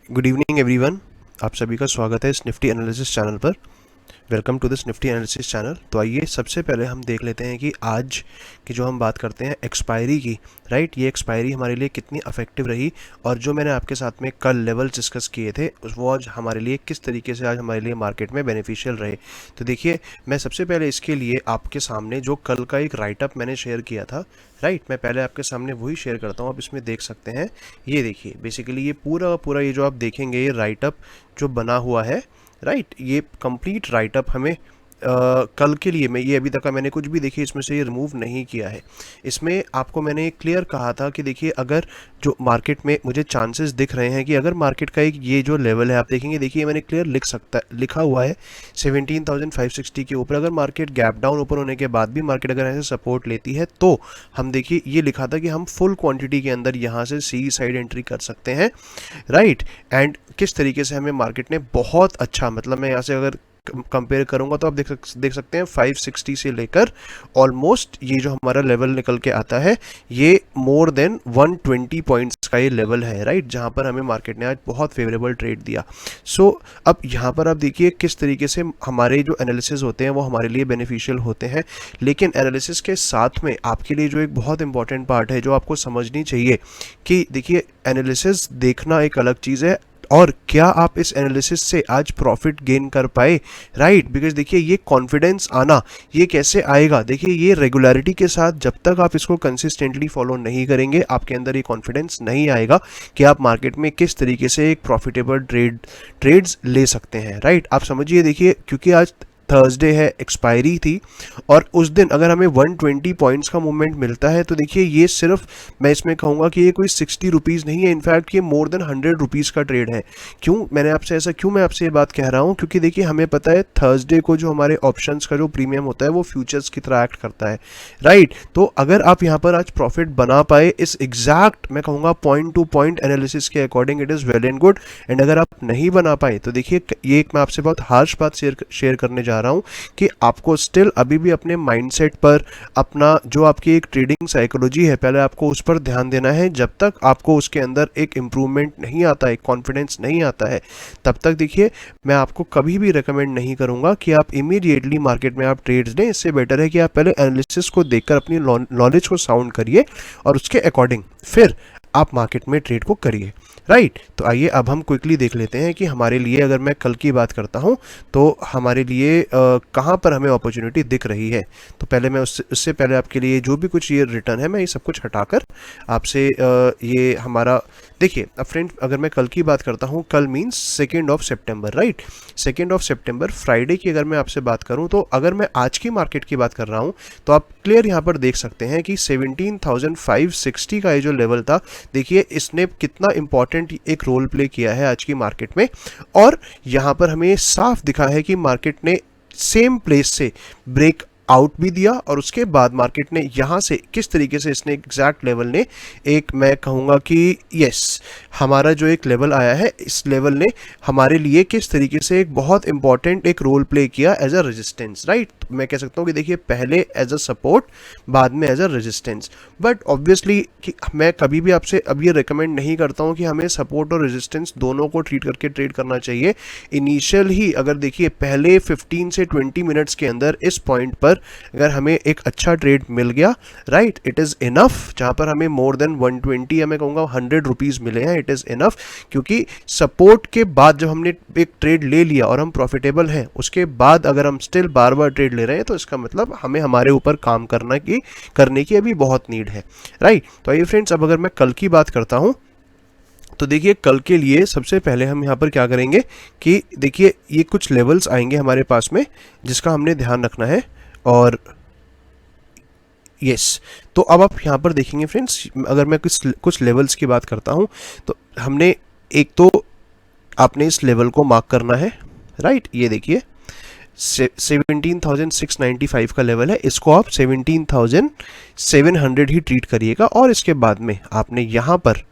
Good evening everyone. आप सभी का स्वागत है इस निफ्टी एनालिसिस चैनल पर। Welcome to this Nifty analysis channel. तो आइए सबसे पहले हम देख लेते हैं कि आज की जो हम बात करते हैं एक्सपायरी की, राइट, ये एक्सपायरी हमारे लिए कितनी अफेक्टिव रही और जो मैंने आपके साथ में कल लेवल्स डिस्कस किए थे वो आज हमारे लिए किस तरीके से आज हमारे लिए मार्केट में बेनिफिशियल रहे। तो देखिए, मैं सबसे पहले इसके लिए आपके सामने जो कल का एक राइटअप मैंने शेयर किया था, राइट, मैं पहले आपके सामने वही शेयर करता हूँ। आप इसमें देख सकते हैं, ये देखिए, बेसिकली ये पूरा ये जो आप देखेंगे ये राइटअप जो बना हुआ है, राइट, ये कंप्लीट राइटअप हमें कल के लिए, मैं ये अभी तक का मैंने कुछ भी देखिए इसमें से ये रिमूव नहीं किया है। इसमें आपको मैंने क्लियर कहा था कि देखिए, अगर जो मार्केट में मुझे चांसेस दिख रहे हैं कि अगर मार्केट का एक ये जो लेवल है आप देखेंगे, देखिए मैंने क्लियर लिखा हुआ है 17,560 के ऊपर अगर मार्केट गैप डाउन ओपन होने के बाद भी मार्केट अगर ऐसे सपोर्ट लेती है तो हम देखिए ये लिखा था कि हम फुल क्वांटिटी के अंदर यहाँ से सी साइड एंट्री कर सकते हैं, राइट। एंड किस तरीके से हमें मार्केट ने बहुत अच्छा, मतलब मैं यहाँ से अगर कंपेयर करूंगा तो आप देख सकते हैं 560 से लेकर ऑलमोस्ट ये जो हमारा लेवल निकल के आता है ये मोर देन 120 पॉइंट्स का ये लेवल है, राइट, जहां पर हमें मार्केट ने आज बहुत फेवरेबल ट्रेड दिया। सो अब यहां पर आप देखिए किस तरीके से हमारे जो एनालिसिस होते हैं वो हमारे लिए बेनिफिशियल होते हैं, लेकिन एनालिसिस के साथ में आपके लिए जो एक बहुत इंपॉर्टेंट पार्ट है जो आपको समझनी चाहिए कि देखिए, एनालिसिस देखना एक अलग चीज़ है और क्या आप इस एनालिसिस से आज प्रॉफिट गेन कर पाए, राइट। बिकॉज देखिए, ये कॉन्फिडेंस आना ये कैसे आएगा, देखिए ये रेगुलरिटी के साथ जब तक आप इसको कंसिस्टेंटली फॉलो नहीं करेंगे आपके अंदर ये कॉन्फिडेंस नहीं आएगा कि आप मार्केट में किस तरीके से एक प्रॉफिटेबल ट्रेड्स ले सकते हैं, राइट। आप समझिए, देखिए, क्योंकि आज थर्सडे है, एक्सपायरी थी और उस दिन अगर हमें 120 पॉइंट्स का मूवमेंट मिलता है तो देखिए ये सिर्फ, मैं इसमें कहूँगा कि ये कोई 60 रुपीज़ नहीं है, इनफैक्ट ये मोर देन 100 रुपीज़ का ट्रेड है। क्यों मैं आपसे ये बात कह रहा हूँ, क्योंकि देखिए हमें पता है थर्सडे को जो हमारे ऑप्शंस का जो प्रीमियम होता है वो फ्यूचर्स की तरह एक्ट करता है, राइट। तो अगर आप यहाँ पर आज प्रॉफिट बना पाए इस एग्जैक्ट, मैं कहूँगा पॉइंट टू पॉइंट एनालिसिस के according, it is well and good. And अगर आप नहीं बना पाए तो देखिए ये एक मैं आपसे बहुत हार्श बात शेयर करने जा रहा हूं कि आपको स्टिल अभी भी अपने माइंडसेट पर, अपना जो आपकी एक ट्रेडिंग साइकोलॉजी है, पहले आपको उस पर ध्यान देना है। जब तक आपको उसके अंदर एक इम्प्रूवमेंट नहीं आता, एक कॉन्फिडेंस नहीं आता है, तब तक देखिए मैं आपको कभी भी रिकमेंड नहीं करूंगा कि आप इमीडिएटली मार्केट में आप ट्रेड्स लें। इससे बेटर है कि आप पहले एनालिसिस को देखकर अपनी नॉलेज को साउंड करिए और उसके अकॉर्डिंग फिर आप मार्केट में ट्रेड को करिए, राइट। तो आइए अब हम क्विकली देख लेते हैं कि हमारे लिए, अगर मैं कल की बात करता हूं तो हमारे लिए कहां पर हमें अपॉर्चुनिटी दिख रही है। तो पहले मैं उससे पहले आपके लिए जो भी कुछ ये रिटर्न है मैं ये सब कुछ हटाकर आपसे ये हमारा, देखिए अब फ्रेंड, अगर मैं कल की बात करता हूं, कल मीन्स 2 सितंबर, राइट, 2 सितंबर फ्राइडे की अगर मैं आपसे बात करूं तो अगर मैं आज की मार्केट की बात कर रहा हूं तो आप क्लियर यहां पर देख सकते हैं कि 17,560 का ये जो लेवल था, देखिए इसने कितना इंपॉर्टेंट एक रोल प्ले किया है आज की मार्केट में। और यहां पर हमें साफ दिखा है कि मार्केट ने सेम प्लेस से ब्रेक आउट भी दिया और उसके बाद मार्केट ने यहाँ से किस तरीके से, इसने एग्जैक्ट लेवल ने एक, मैं कहूँगा कि यस, हमारा जो एक लेवल आया है इस लेवल ने हमारे लिए किस तरीके से एक बहुत इंपॉर्टेंट एक रोल प्ले किया एज अ रेजिस्टेंस, राइट। मैं कह सकता हूँ कि देखिए पहले एज अ सपोर्ट, बाद में as a resistance. But obviously कि मैं कभी भी आपसे अब ये रिकमेंड नहीं करता हूँ कि हमें सपोर्ट और रेजिस्टेंस दोनों को ट्रीट करके ट्रेड करना चाहिए। इनिशियल ही अगर देखिए पहले 15 से 20 मिनट्स के अंदर इस पॉइंट पर अगर हमें एक अच्छा ट्रेड मिल गया, राइट, इट इज़ इनफ। जहाँ पर हमें मोर देन 120 या मैं कहूँगा 100 रुपीज़ मिले हैं, इट इज़ इनफ। क्योंकि सपोर्ट के बाद जब हमने एक ट्रेड ले लिया और हम प्रॉफिटेबल हैं, उसके बाद अगर हम स्टिल बार बार ट्रेड ले रहे हैं तो इसका मतलब हमें हमारे ऊपर काम करने की अभी बहुत नीड है, राइट। तो आइए फ्रेंड्स, अब अगर मैं कल की बात करता हूँ तो देखिए कल के लिए सबसे पहले हम यहाँ पर क्या करेंगे कि देखिए ये कुछ लेवल्स आएंगे हमारे पास में जिसका हमने ध्यान रखना है। और यस, तो अब आप यहाँ पर देखेंगे फ्रेंड्स, अगर मैं कुछ लेवल्स की बात करता हूँ तो हमने एक तो आपने इस लेवल को मार्क करना है, राइट। ये देखिए 17,695 का लेवल है, इसको आप 17,700 ही ट्रीट करिएगा और इसके बाद में आपने यहाँ पर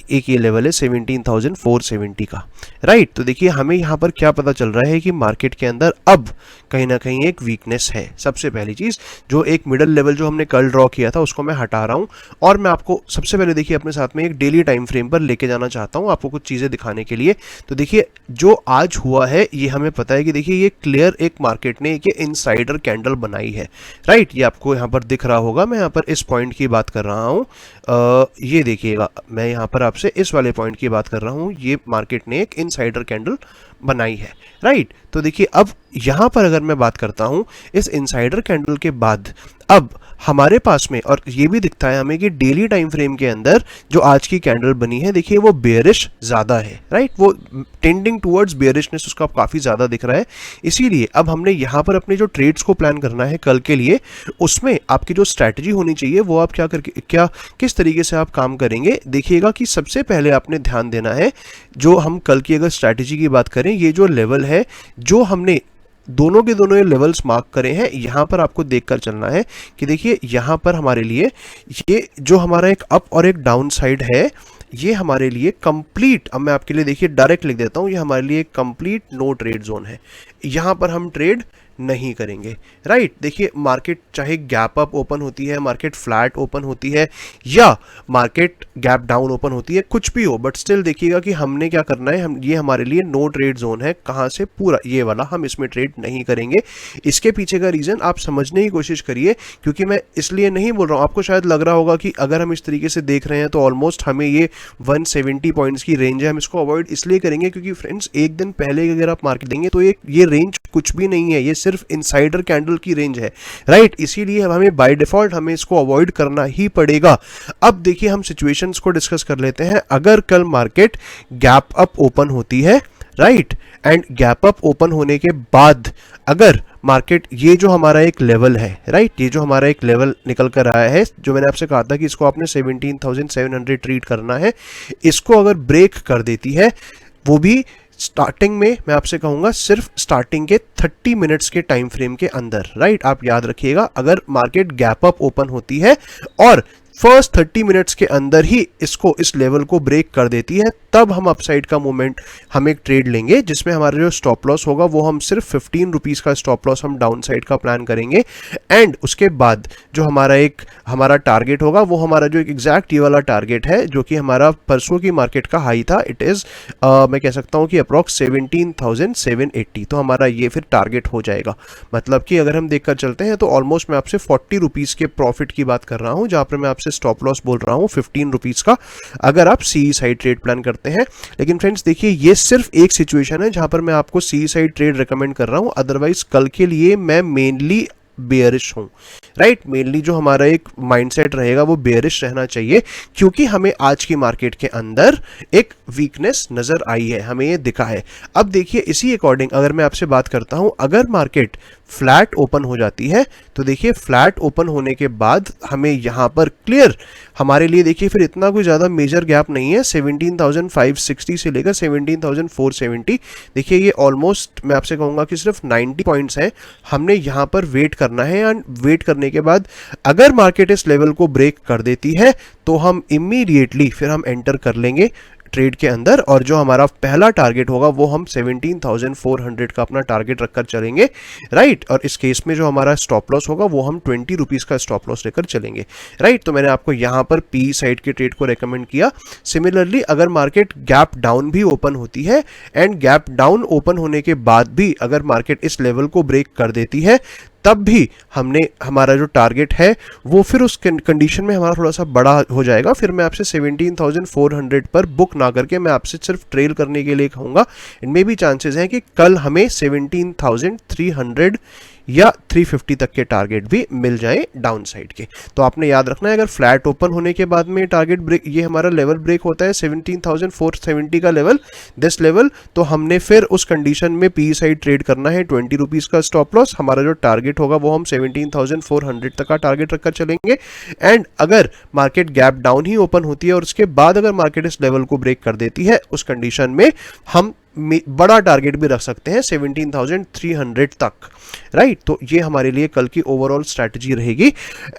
एक ये लेवल है 17,470 का, राइट। तो देखिए हमें यहाँ पर क्या पता चल रहा है कि मार्केट के अंदर अब कहीं ना कहीं एक वीकनेस है। सबसे पहली चीज़, जो एक मिडल लेवल जो हमने कल ड्रॉ किया था उसको मैं हटा रहा हूँ, और मैं आपको सबसे पहले देखिए अपने साथ में एक डेली टाइम फ्रेम पर लेके जाना चाहता हूँ आपको कुछ चीज़ें दिखाने के लिए। तो देखिए जो आज हुआ है ये हमें पता है कि देखिए ये क्लियर एक मार्केट ने एक इनसाइडर कैंडल बनाई है, राइट। ये आपको यहाँ पर दिख रहा होगा, मैं यहाँ पर इस पॉइंट की बात कर रहा हूँ। ये देखिएगा, मैं यहाँ पर आपसे इस वाले पॉइंट की बात कर रहा हूँ। ये मार्केट ने एक इनसाइडर कैंडल बनाई है, राइट। तो देखिए अब यहाँ पर अगर मैं बात करता हूँ इस इनसाइडर कैंडल के बाद, अब हमारे पास में, और ये भी दिखता है हमें कि डेली टाइम फ्रेम के अंदर जो आज की कैंडल बनी है देखिए वो बेयरिश ज़्यादा है, राइट। वो टेंडिंग टुवर्ड्स बेयरिशनेस उसका काफ़ी ज़्यादा दिख रहा है। इसीलिए अब हमने यहाँ पर अपने जो ट्रेड्स को प्लान करना है कल के लिए, उसमें आपकी जो स्ट्रैटेजी होनी चाहिए वो आप किस तरीके से आप काम करेंगे। देखिएगा कि सबसे पहले आपने ध्यान देना है, जो हम कल की अगर स्ट्रैटेजी की बात करें, ये जो लेवल है जो हमने दोनों के दोनों ये लेवल्स मार्क करे हैं, यहाँ पर आपको देखकर चलना है कि देखिए यहाँ पर हमारे लिए ये जो हमारा एक अप और एक डाउन साइड है, ये हमारे लिए कंप्लीट, अब मैं आपके लिए देखिए डायरेक्ट लिख देता हूँ, ये हमारे लिए कंप्लीट नो ट्रेड जोन है। यहाँ पर हम ट्रेड नहीं करेंगे, राइट। देखिए मार्केट चाहे गैप अप ओपन होती है, मार्केट फ्लैट ओपन होती है, या मार्केट गैप डाउन ओपन होती है, कुछ भी हो, बट स्टिल देखिएगा कि हमने क्या करना है, ये हमारे लिए नो ट्रेड जोन है। कहाँ से? पूरा ये वाला, हम इसमें ट्रेड नहीं करेंगे। इसके पीछे का रीज़न आप समझने की कोशिश करिए, क्योंकि मैं इसलिए नहीं बोल रहा हूँ, आपको शायद लग रहा होगा कि अगर हम इस तरीके से देख रहे हैं तो ऑलमोस्ट हमें ये 170 पॉइंट्स की रेंज है, हम इसको अवॉइड इसलिए करेंगे क्योंकि फ्रेंड्स एक दिन पहले अगर आप मार्केट देंगे तो ये रेंज कुछ भी नहीं है, ये सिर्फ इनसाइडर कैंडल की रेंज है, राइट। इसीलिए हमें बाय डिफॉल्ट हमें इसको अवॉइड करना ही पड़ेगा। अब देखिए हम सिचुएशंस को डिस्कस कर लेते हैं। अगर कल मार्केट गैप अप ओपन होती है, right, and gap up open होने के बाद अगर मार्केट ये जो हमारा एक लेवल है, राइट, ये जो हमारा एक लेवल निकल कर आया है, जो मैंने आपसे कहा था कि इसको आपने 17,700 ट्रीट करना है, इसको अगर ब्रेक कर देती है, वो भी स्टार्टिंग में, मैं आपसे कहूंगा सिर्फ स्टार्टिंग के 30 मिनट्स के टाइम फ्रेम के अंदर, राइट। आप याद रखिएगा, अगर मार्केट गैप अप ओपन होती है और फर्स्ट 30 मिनट्स के अंदर ही इस लेवल को ब्रेक कर देती है, तब हम अपसाइड का मूवमेंट हम एक ट्रेड लेंगे, जिसमें हमारा जो स्टॉप लॉस होगा वो हम सिर्फ 15 रुपीज़ का स्टॉप लॉस हम डाउन साइड का प्लान करेंगे। एंड उसके बाद जो हमारा टारगेट होगा, वो हमारा जो एक एग्जैक्ट ये वाला टारगेट है, जो कि हमारा परसों की मार्केट का हाई था, इट इज़ मैं कह सकता हूँ कि अप्रॉक्स 17,780। तो हमारा ये फिर टारगेट हो जाएगा। मतलब कि अगर हम देखकर चलते हैं तो ऑलमोस्ट मैं आपसे 40 रुपीज़ के प्रॉफिट की बात कर रहा हूँ, जहाँ पर मैं आपसे स्टॉप लॉस बोल रहा हूँ 15 रुपीज़ का, अगर आप सी साइड ट्रेड प्लान करते हैं। लेकिन फ्रेंड्स देखिए, ये सिर्फ एक सिचुएशन है जहां पर मैं आपको सी साइड ट्रेड रेकमेंड कर रहा हूं, अदरवाइज कल के लिए मैं मेनली बेयरिश हूं, राइट। मेनली जो हमारा एक माइंडसेट रहेगा वो बेयरिश रहना चाहिए, क्योंकि हमें आज की मार्केट के अंदर एक वीकनेस नजर आई है, हमें ये दिखा है। अब देखिए इसी अकॉर्डिंग अगर मैं आपसे बात करता हूं, अगर मार्केट फ्लैट ओपन हो जाती है, तो देखिए फ्लैट ओपन होने के बाद हमें यहां पर क्लियर, हमारे लिए देखिए फिर इतना कोई ज़्यादा मेजर गैप नहीं है, 17,560 से लेकर 17,470। देखिए ये ऑलमोस्ट मैं आपसे कहूँगा कि सिर्फ 90 पॉइंट्स हैं, हमने यहाँ पर वेट करना है। एंड वेट करने के बाद अगर मार्केट इस लेवल को ब्रेक कर देती है तो हम इमीडिएटली फिर हम एंटर कर लेंगे ट्रेड के अंदर, और जो हमारा पहला टारगेट होगा वो हम 17,400 का अपना टारगेट रखकर चलेंगे, राइट। और इस केस में जो हमारा स्टॉप लॉस होगा वो हम 20 रुपीज़ का स्टॉप लॉस लेकर चलेंगे, राइट। तो मैंने आपको यहाँ पर पी साइड के ट्रेड को रेकमेंड किया। सिमिलरली अगर मार्केट गैप डाउन भी ओपन होती है, एंड गैप डाउन ओपन होने के बाद भी अगर मार्केट इस लेवल को ब्रेक कर देती है, तब भी हमारा जो टारगेट है वो फिर उस कंडीशन में हमारा थोड़ा सा बड़ा हो जाएगा। फिर मैं आपसे 17,400 पर बुक ना करके मैं आपसे सिर्फ ट्रेल करने के लिए कहूँगा। इनमें भी चांसेस हैं कि कल हमें 17,300 या 350 तक के टारगेट भी मिल जाए डाउन साइड के। तो आपने याद रखना है, अगर फ्लैट ओपन होने के बाद में टारगेट ब्रेक, ये हमारा लेवल ब्रेक होता है 17,470 का लेवल, दिस लेवल, तो हमने फिर उस कंडीशन में पी साइड ट्रेड करना है 20 रुपीज़ का स्टॉप लॉस। हमारा जो टारगेट होगा वो हम 17,400 तक का टारगेट रखकर चलेंगे। एंड अगर मार्केट गैप डाउन ही ओपन होती है और उसके बाद अगर मार्केट इस लेवल को ब्रेक कर देती है, उस कंडीशन में हम बड़ा टारगेट भी रख सकते हैं 17,300 तक, राइट। तो ये हमारे लिए कल की ओवरऑल स्ट्रैटेजी रहेगी।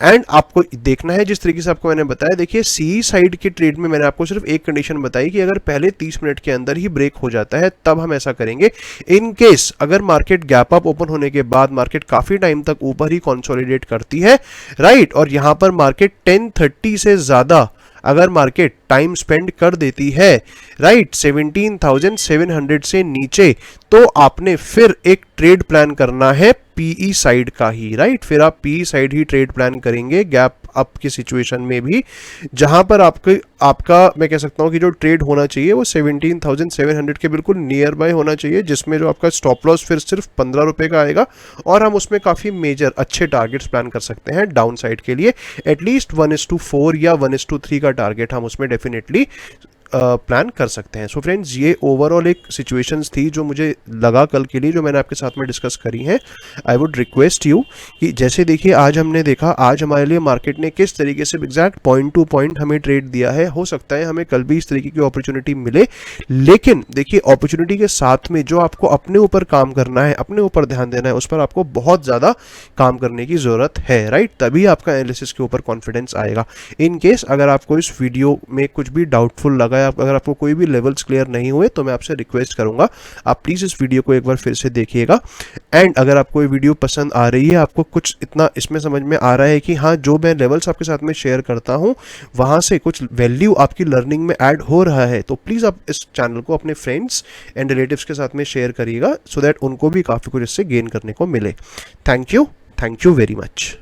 एंड आपको देखना है जिस तरीके से आपको मैंने बताया, देखिए सी साइड के ट्रेड में मैंने आपको सिर्फ एक कंडीशन बताई कि अगर पहले 30 मिनट के अंदर ही ब्रेक हो जाता है तब हम ऐसा करेंगे। इन केस अगर मार्केट गैप अप ओपन होने के बाद मार्केट काफी टाइम तक ऊपर ही कंसोलिडेट करती है, राइट, और यहां पर मार्केट 10:30 से ज्यादा अगर मार्केट टाइम स्पेंड कर देती है, राइट, 17,700 से नीचे, तो आपने फिर एक ट्रेड प्लान करना है पीई साइड का ही, राइट। फिर आप पीई साइड ही ट्रेड प्लान करेंगे गैप अप की सिचुएशन में भी, जहां पर आपका मैं कह सकता हूं कि जो ट्रेड होना चाहिए वो 17,700 के बिल्कुल नियर बाय होना चाहिए, जिसमें जो आपका स्टॉप लॉस फिर सिर्फ 15 रुपए का आएगा और हम उसमें काफी मेजर अच्छे टारगेट्स प्लान कर सकते हैं डाउन साइड के लिए। एटलीस्ट 1:4 या 1:3 का टारगेट हम उसमें डेफिनेटली प्लान कर सकते हैं। सो फ्रेंड्स, ये ओवरऑल एक सिचुएशंस थी जो मुझे लगा कल के लिए, जो मैंने आपके साथ में डिस्कस करी हैं। आई वुड रिक्वेस्ट यू कि जैसे देखिए आज हमने देखा, आज हमारे लिए मार्केट ने किस तरीके से एग्जैक्ट पॉइंट टू पॉइंट हमें ट्रेड दिया है। हो सकता है हमें कल भी इस तरीके की अपॉर्चुनिटी मिले, लेकिन देखिए अपॉर्चुनिटी के साथ में जो आपको अपने ऊपर काम करना है, अपने ऊपर ध्यान देना है, उस पर आपको बहुत ज़्यादा काम करने की ज़रूरत है, राइट। तभी आपका एनालिसिस के ऊपर कॉन्फिडेंस आएगा। इन केस अगर आपको इस वीडियो में कुछ भी डाउटफुल लगा, अगर आपको कोई भी लेवल्स क्लियर नहीं हुए, तो मैं आपसे रिक्वेस्ट करूंगा आप प्लीज़ इस वीडियो को एक बार फिर से देखिएगा। एंड अगर आपको ये वीडियो पसंद आ रही है, आपको कुछ इतना इसमें समझ में आ रहा है कि हाँ, जो मैं लेवल्स आपके साथ में शेयर करता हूँ वहाँ से कुछ वैल्यू आपकी लर्निंग में ऐड हो रहा है, तो प्लीज़ आप इस चैनल को अपने फ्रेंड्स एंड रिलेटिव्स के साथ में शेयर करिएगा, सो दैट उनको भी काफ़ी कुछ इससे गेन करने को मिले। Thank you very much.